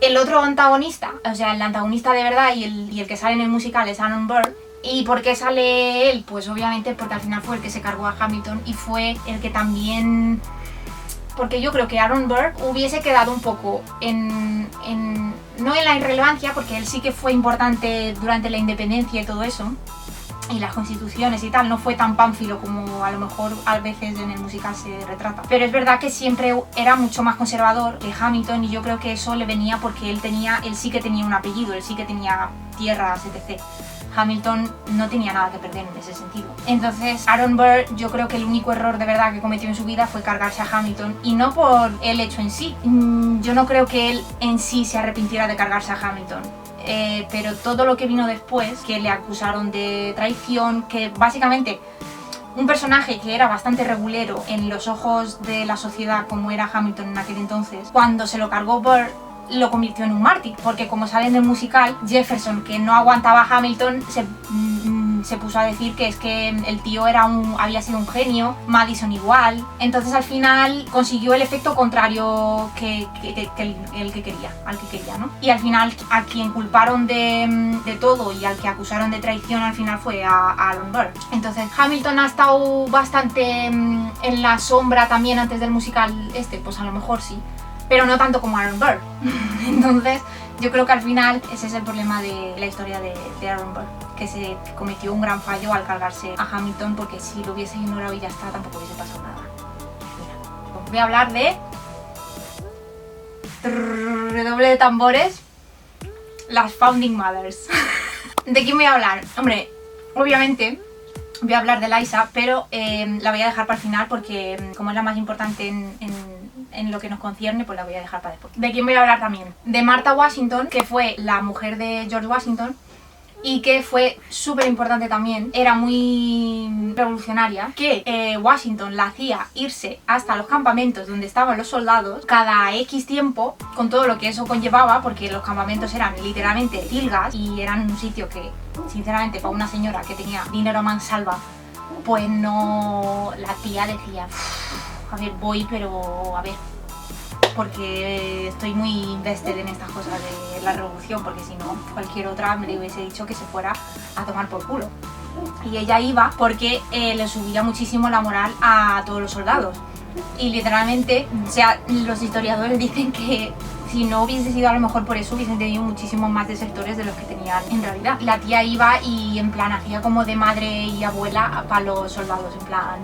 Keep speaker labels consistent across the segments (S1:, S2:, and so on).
S1: El otro antagonista, o sea, el antagonista de verdad y el que sale en el musical es Aaron Burr. ¿Y por qué sale él? Pues obviamente porque al final fue el que se cargó a Hamilton y fue el que también... Porque yo creo que Aaron Burr hubiese quedado un poco no en la irrelevancia, porque él sí que fue importante durante la independencia y todo eso, y las constituciones y tal, no fue tan pánfilo como a lo mejor a veces en el musical se retrata. Pero es verdad que siempre era mucho más conservador que Hamilton, y yo creo que eso le venía porque él sí que tenía un apellido, él sí que tenía tierras, etc. Hamilton no tenía nada que perder en ese sentido. Entonces Aaron Burr, yo creo que el único error de verdad que cometió en su vida fue cargarse a Hamilton, y no por el hecho en sí. Yo no creo que él en sí se arrepintiera de cargarse a Hamilton. Pero todo lo que vino después, que le acusaron de traición, que básicamente un personaje que era bastante regulero en los ojos de la sociedad como era Hamilton en aquel entonces, cuando se lo cargó Burr, lo convirtió en un mártir, porque como sale en el musical, Jefferson, que no aguantaba a Hamilton, se puso a decir que es que el tío había sido un genio, Madison igual. Entonces al final consiguió el efecto contrario que al que quería, ¿no? Y al final a quien culparon de todo y al que acusaron de traición al final fue a Aaron Burr. Entonces Hamilton ha estado bastante en la sombra también antes del musical pues a lo mejor sí, pero no tanto como Aaron Burr. Entonces yo creo que al final ese es el problema de la historia de Aaron Burr, que se cometió un gran fallo al cargarse a Hamilton, porque si lo hubiese ignorado y ya está, tampoco hubiese pasado nada. Mira, voy a hablar de... redoble de tambores. Las Founding Mothers. ¿De quién voy a hablar? Hombre, obviamente voy a hablar de Liza, pero la voy a dejar para el final porque como es la más importante en lo que nos concierne, pues la voy a dejar para después. ¿De quién voy a hablar también? De Martha Washington, que fue la mujer de George Washington y que fue súper importante también. Era muy revolucionaria, que Washington la hacía irse hasta los campamentos donde estaban los soldados cada X tiempo, con todo lo que eso conllevaba, porque los campamentos eran literalmente tilgas y eran un sitio que, sinceramente, para una señora que tenía dinero a mansalva, pues no... La tía decía, a ver, voy, pero a ver, porque estoy muy invested en estas cosas de la revolución, porque si no, cualquier otra me le hubiese dicho que se fuera a tomar por culo. Y ella iba porque le subía muchísimo la moral a todos los soldados. Y literalmente, o sea, los historiadores dicen que si no hubiese sido a lo mejor por eso, hubiesen tenido muchísimos más desertores de los que tenían en realidad. La tía iba y en plan hacía como de madre y abuela para los soldados, en plan...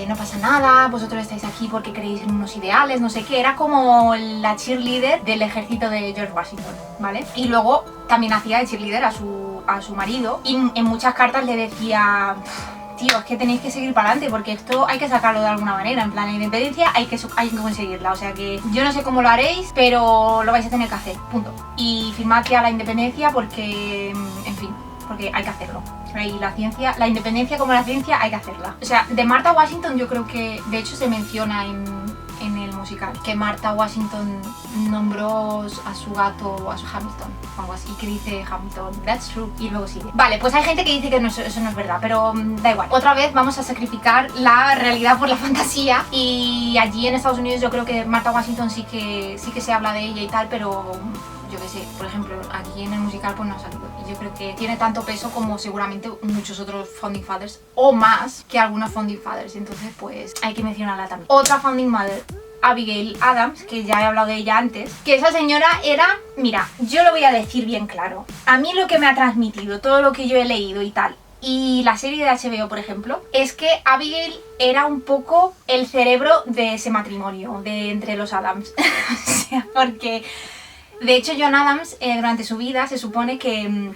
S1: no pasa nada, vosotros estáis aquí porque creéis en unos ideales, no sé qué. Era como la cheerleader del ejército de George Washington, ¿vale? Y luego también hacía de cheerleader a su marido, y en muchas cartas le decía, tío, es que tenéis que seguir para adelante porque esto hay que sacarlo de alguna manera, en plan, la independencia hay que conseguirla, o sea que yo no sé cómo lo haréis, pero lo vais a tener que hacer, punto. Y firmad ya la independencia porque, en fin, porque hay que hacerlo. Y la independencia como la ciencia hay que hacerla. O sea, de Martha Washington yo creo que de hecho se menciona en el musical que Martha Washington nombró a su gato a su Hamilton o algo así, que dice Hamilton, that's true, y luego sigue. Vale, pues hay gente que dice que eso no es verdad, pero da igual. Otra vez vamos a sacrificar la realidad por la fantasía, y allí en Estados Unidos yo creo que Martha Washington sí que se habla de ella y tal, pero yo qué sé, por ejemplo, aquí en el musical pues no ha salido. Y yo creo que tiene tanto peso como seguramente muchos otros Founding Fathers, o más que algunos Founding Fathers, entonces pues hay que mencionarla también. Otra Founding Mother, Abigail Adams, que ya he hablado de ella antes, que esa señora era, mira, yo lo voy a decir bien claro, a mí lo que me ha transmitido, todo lo que yo he leído y tal, y la serie de HBO, por ejemplo, es que Abigail era un poco el cerebro de ese matrimonio, de entre los Adams. O sea, porque... De hecho, John Adams, durante su vida, se supone que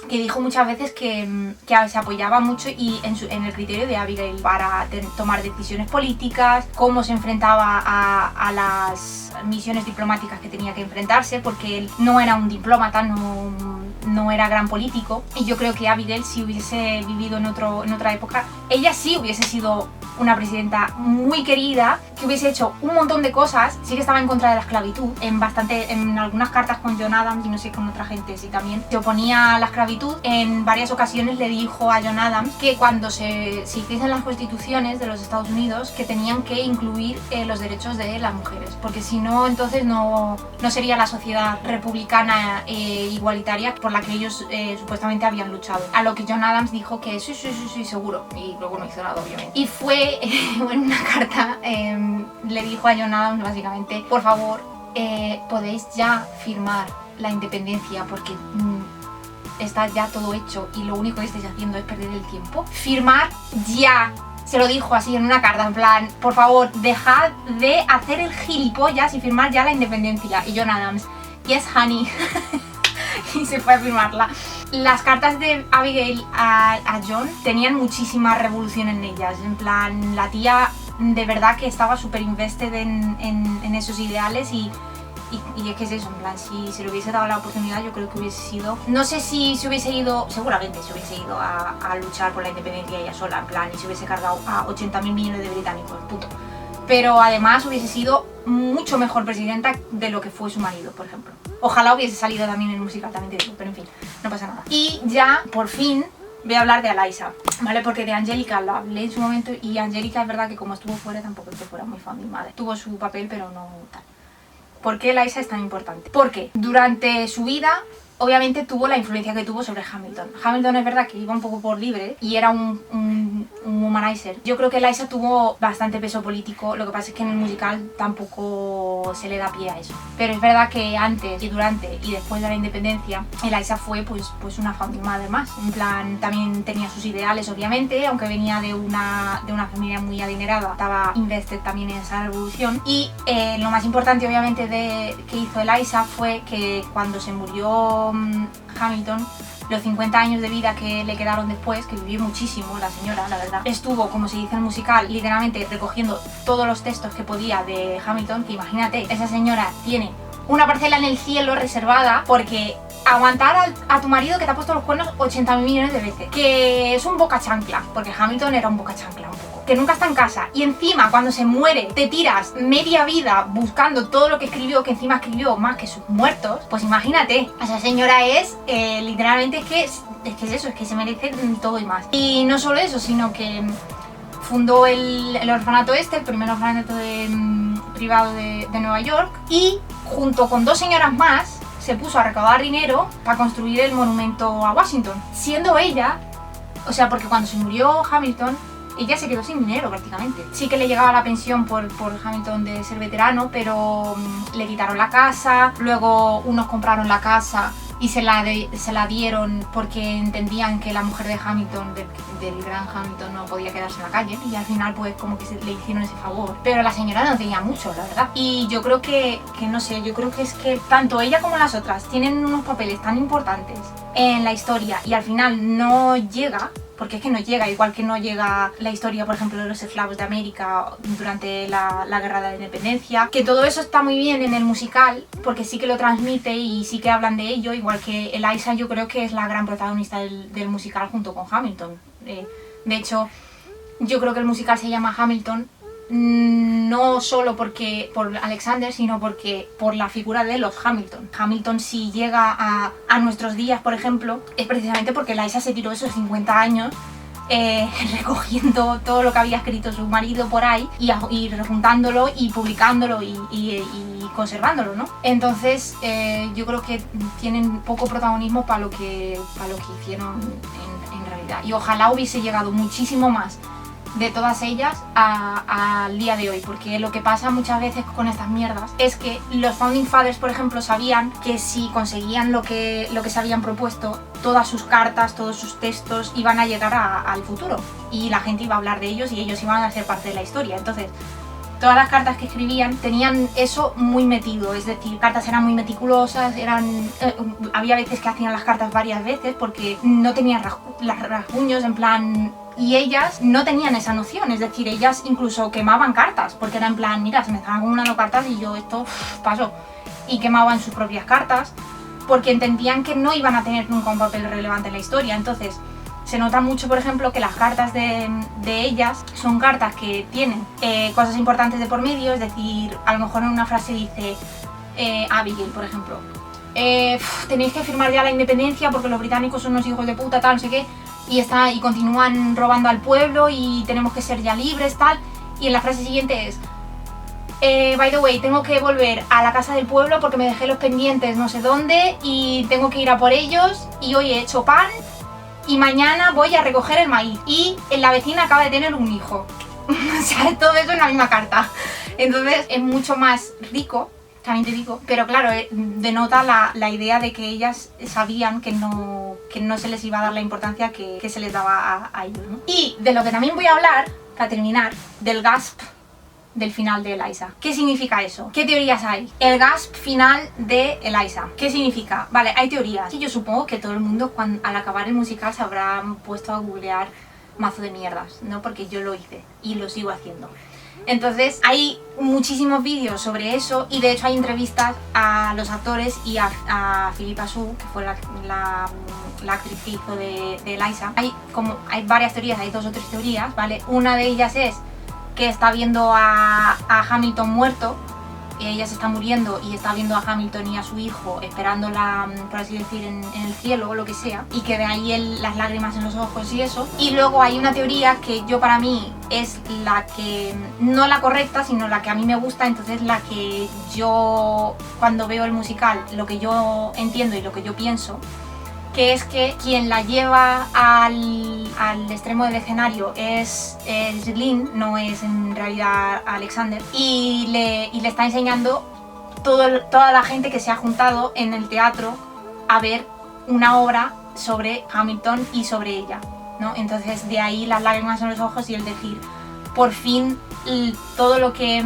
S1: dijo muchas veces que se apoyaba mucho en el criterio de Abigail para tomar decisiones políticas, cómo se enfrentaba a las misiones diplomáticas que tenía que enfrentarse, porque él no era un diplomata, no era gran político. Y yo creo que Abigail, si hubiese vivido en otra época, ella sí hubiese sido una presidenta muy querida, que hubiese hecho un montón de cosas. Sí que estaba en contra de la esclavitud, en algunas cartas con John Adams y no sé con otra gente sí también se oponía a la esclavitud. En varias ocasiones le dijo a John Adams que cuando se hiciesen las constituciones de los Estados Unidos que tenían que incluir los derechos de las mujeres, porque si no, entonces no sería la sociedad republicana igualitaria por la que ellos supuestamente habían luchado. A lo que John Adams dijo que sí, seguro, y luego no hizo nada, obviamente. Y fue en una carta, le dijo a John Adams básicamente, por favor, podéis ya firmar la independencia porque está ya todo hecho y lo único que estáis haciendo es perder el tiempo. Firmar ya. Se lo dijo así en una carta, en plan, por favor, dejad de hacer el gilipollas y firmar ya la independencia. Y John Adams, yes honey. Y se fue a firmarla. Las cartas de Abigail a John tenían muchísima revolución en ellas. En plan, la tía de verdad que estaba súper invested en esos ideales y es que es eso, en plan, si se le hubiese dado la oportunidad yo creo que hubiese sido, no sé si se hubiese ido, seguramente se hubiese ido a luchar por la independencia ella sola, en plan, y se hubiese cargado a 80.000 millones de británicos, punto. Pero además hubiese sido mucho mejor presidenta de lo que fue su marido, por ejemplo. Ojalá hubiese salido también en el musical, también te digo, pero en fin, no pasa nada. Y ya, por fin, voy a hablar de Eliza, ¿vale? Porque de Angélica lo hablé en su momento y Angélica es verdad que como estuvo fuera tampoco es que fuera muy fan de mi madre. Tuvo su papel, pero no tal. ¿Por qué Eliza es tan importante? Porque durante su vida, obviamente tuvo la influencia que tuvo sobre Hamilton. Hamilton es verdad que iba un poco por libre y era un womanizer. Yo creo que Eliza tuvo bastante peso político, lo que pasa es que en el musical tampoco se le da pie a eso. Pero es verdad que antes y durante y después de la independencia, Eliza fue pues una founding mother más. En plan, también tenía sus ideales, obviamente, aunque venía de una familia muy adinerada, estaba invested también en esa revolución. Y lo más importante, obviamente, que hizo Eliza fue que cuando se murió Hamilton, los 50 años de vida que le quedaron después, que vivió muchísimo la señora, la verdad, estuvo, como se dice en el musical, literalmente recogiendo todos los textos que podía de Hamilton, que imagínate, esa señora tiene una parcela en el cielo reservada porque aguantar a tu marido que te ha puesto los cuernos 80.000 millones de veces, que es un boca chancla, porque Hamilton era un boca chancla un poco, que nunca está en casa y encima cuando se muere te tiras media vida buscando todo lo que escribió, que encima escribió más que sus muertos, pues imagínate, esa señora es literalmente es que es eso, es que se merece todo y más. Y no solo eso, sino que fundó el orfanato el primer orfanato privado de Nueva York, y junto con 2 señoras más se puso a recaudar dinero para construir el monumento a Washington, siendo ella, o sea, porque cuando se murió Hamilton, ella se quedó sin dinero prácticamente. Sí que le llegaba la pensión por Hamilton de ser veterano, pero le quitaron la casa, luego unos compraron la casa y se la dieron porque entendían que la mujer de Hamilton, del gran Hamilton, no podía quedarse en la calle, y al final pues como que le hicieron ese favor. Pero la señora no tenía mucho, la verdad. Y yo creo que no sé, yo creo que es que tanto ella como las otras tienen unos papeles tan importantes en la historia y al final no llega, porque es que no llega, igual que no llega la historia, por ejemplo, de los esclavos de América durante la guerra de la independencia, que todo eso está muy bien en el musical, porque sí que lo transmite y sí que hablan de ello, igual que Eliza yo creo que es la gran protagonista del musical junto con Hamilton. De hecho, yo creo que el musical se llama Hamilton no solo por Alexander, sino por la figura de los Hamilton. Hamilton, si llega a nuestros días, por ejemplo, es precisamente porque Eliza se tiró esos 50 años recogiendo todo lo que había escrito su marido por ahí y rejuntándolo y publicándolo y conservándolo, ¿no? Entonces yo creo que tienen poco protagonismo para lo que hicieron en realidad, y ojalá hubiese llegado muchísimo más de todas ellas al día de hoy, porque lo que pasa muchas veces con estas mierdas es que los Founding Fathers, por ejemplo, sabían que si conseguían lo que se habían propuesto, todas sus cartas, todos sus textos iban a llegar al futuro y la gente iba a hablar de ellos y ellos iban a ser parte de la historia. Entonces, todas las cartas que escribían tenían eso muy metido, es decir, cartas eran muy meticulosas, había veces que hacían las cartas varias veces porque no tenían rasguños, en plan. Y ellas no tenían esa noción, es decir, ellas incluso quemaban cartas, porque era en plan, mira, se me estaban acumulando cartas y yo esto pasó. Y quemaban sus propias cartas, porque entendían que no iban a tener nunca un papel relevante en la historia. Entonces, Se nota mucho, por ejemplo, que las cartas de ellas son cartas que tienen cosas importantes de por medio, es decir, a lo mejor en una frase dice Abigail, por ejemplo, tenéis que firmar ya la independencia porque los británicos son unos hijos de puta, tal, no sé qué, y continúan robando al pueblo y tenemos que ser ya libres, tal, y en la frase siguiente es by the way, tengo que volver a la casa del pueblo porque me dejé los pendientes no sé dónde y tengo que ir a por ellos y hoy he hecho pan y mañana voy a recoger el maíz y la vecina acaba de tener un hijo. O sea, todo eso en la misma carta. Entonces es mucho más rico, también te digo, pero claro, denota la idea de que ellas sabían que no se les iba a dar la importancia que se les daba a ellos, ¿no? Y de lo que también voy a hablar, para terminar, del gasp del final de Eliza. ¿Qué significa eso? ¿Qué teorías hay? El gasp final de Eliza. ¿Qué significa? Vale, hay teorías. Y yo supongo que todo el mundo al acabar el musical se habrá puesto a googlear mazo de mierdas, ¿no? Porque yo lo hice y lo sigo haciendo. Entonces hay muchísimos vídeos sobre eso y de hecho hay entrevistas a los actores y a Philippa Soo, que fue la actriz que hizo de Eliza. Hay varias teorías, hay 2 o 3 teorías, ¿vale? Una de ellas es que está viendo a Hamilton muerto, ella se está muriendo y está viendo a Hamilton y a su hijo esperándola, por así decir, en el cielo o lo que sea, y que de ahí las lágrimas en los ojos y eso. Y luego hay una teoría que para mí es la que, no la correcta, sino la que a mí me gusta, entonces la que yo, cuando veo el musical, lo que yo entiendo y lo que yo pienso, que es que quien la lleva al extremo del escenario es Lynn, no es en realidad Alexander, y le está enseñando toda la gente que se ha juntado en el teatro a ver una obra sobre Hamilton y sobre ella, ¿no? Entonces de ahí las lágrimas en los ojos y el decir, por fin todo lo que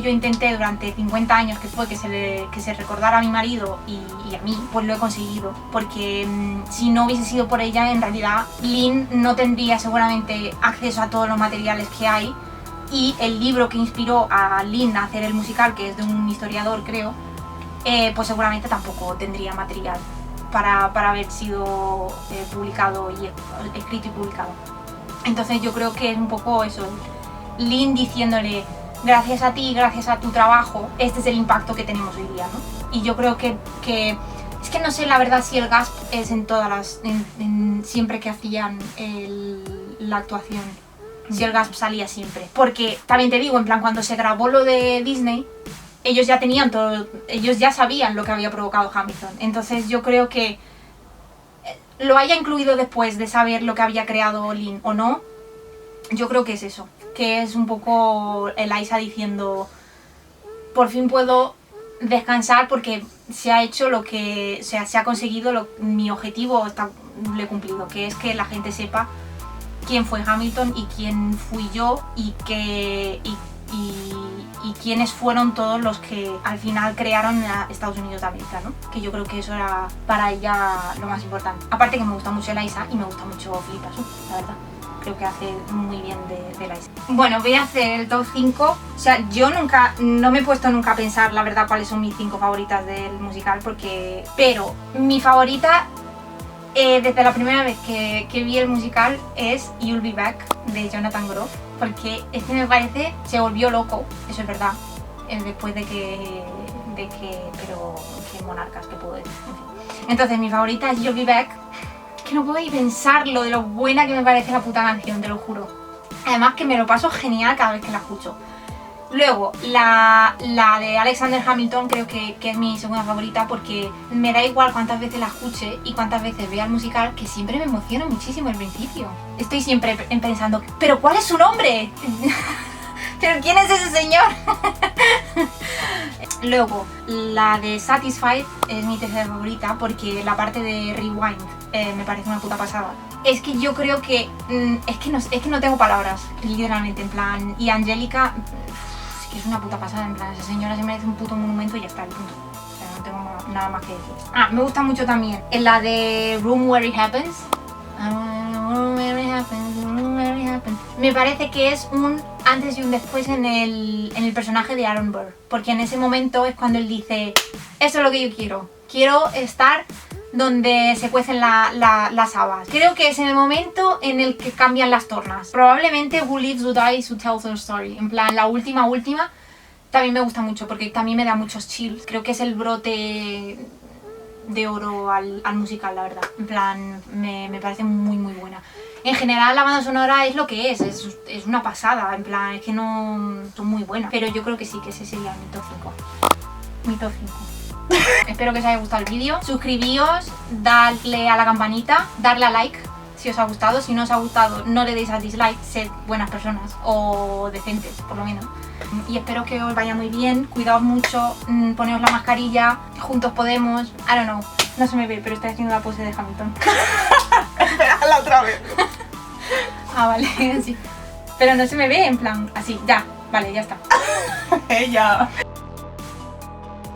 S1: yo intenté durante 50 años, que fue que se recordara a mi marido y a mí, pues lo he conseguido, porque si no hubiese sido por ella, en realidad Lynn no tendría seguramente acceso a todos los materiales que hay, y el libro que inspiró a Lynn a hacer el musical, que es de un historiador, creo, pues seguramente tampoco tendría material para haber sido publicado y escrito y publicado. Entonces yo creo que es un poco eso, Lynn diciéndole, gracias a ti, gracias a tu trabajo, este es el impacto que tenemos hoy día, ¿no? Y yo creo que es que no sé la verdad si el gasp es en todas las, siempre que hacían la actuación, si el gasp salía siempre. Porque también te digo, en plan, cuando se grabó lo de Disney, ellos ya tenían todo, ellos ya sabían lo que había provocado Hamilton. Entonces yo creo que lo haya incluido después de saber lo que había creado Lynn o no, yo creo que es eso, que es un poco Eliza diciendo, por fin puedo descansar porque se ha hecho lo que, o sea, se ha conseguido mi objetivo, lo he cumplido, que es que la gente sepa quién fue Hamilton y quién fui yo y quiénes fueron todos los que al final crearon a Estados Unidos de América, ¿no? Que yo creo que eso era para ella lo más importante. Aparte que me gusta mucho Eliza y me gusta mucho Philippa Soo, la verdad. Creo que hace muy bien de Eliza. Bueno, voy a hacer el top 5. O sea, yo no me he puesto nunca a pensar, la verdad, cuáles son mis 5 favoritas del musical, pero mi favorita desde la primera vez que vi el musical es You'll Be Back, de Jonathan Groff, porque este me parece, se volvió loco, eso es verdad, después de que pero qué monarcas, que puedo decir, en fin. Entonces mi favorita es You'll Be Back, que no puedo ni pensarlo de lo buena que me parece la puta canción, te lo juro. Además que me lo paso genial cada vez que la escucho. Luego, la de Alexander Hamilton creo que es mi segunda favorita, porque me da igual cuántas veces la escuche y cuántas veces vea el musical, que siempre me emociona muchísimo el principio. Estoy siempre pensando, ¿pero cuál es su nombre? ¿Pero quién es ese señor? Luego, la de Satisfied es mi tercera favorita, porque la parte de Rewind me parece una puta pasada. Es que yo creo que es que no tengo palabras, literalmente, en plan. Y Angélica que es una puta pasada, en plan, esa señora se merece un puto monumento y ya está, el punto. O sea, no tengo nada más que decir. Ah, me gusta mucho también en la de Room Where It Happens. Me parece que es un antes y un después en el personaje de Aaron Burr, porque en ese momento es cuando él dice, eso es lo que yo quiero estar donde se cuecen las habas. Creo que es en el momento en el que cambian las tornas. Probablemente Who Lives Who Dies Who Tells Their Story. En plan, la última, también me gusta mucho porque también me da muchos chills. Creo que es el brote de oro al musical, la verdad. En plan, me parece muy muy buena. En general la banda sonora es lo que es una pasada, en plan, es que no son muy buenas. Pero yo creo que sí, que ese sería mi top 5. Mi top 5. Espero que os haya gustado el vídeo. Suscribíos, dadle a la campanita, darle a like si os ha gustado. Si no os ha gustado, no le deis a dislike, sed buenas personas o decentes, por lo menos. Y espero que os vaya muy bien, cuidaos mucho, poneos la mascarilla, juntos podemos. I don't know, no se me ve, pero estoy haciendo la pose de Hamilton.
S2: Espérala otra vez.
S1: Ah, vale, sí. Pero no se me ve en plan así, ya, vale, ya está.
S2: Ella.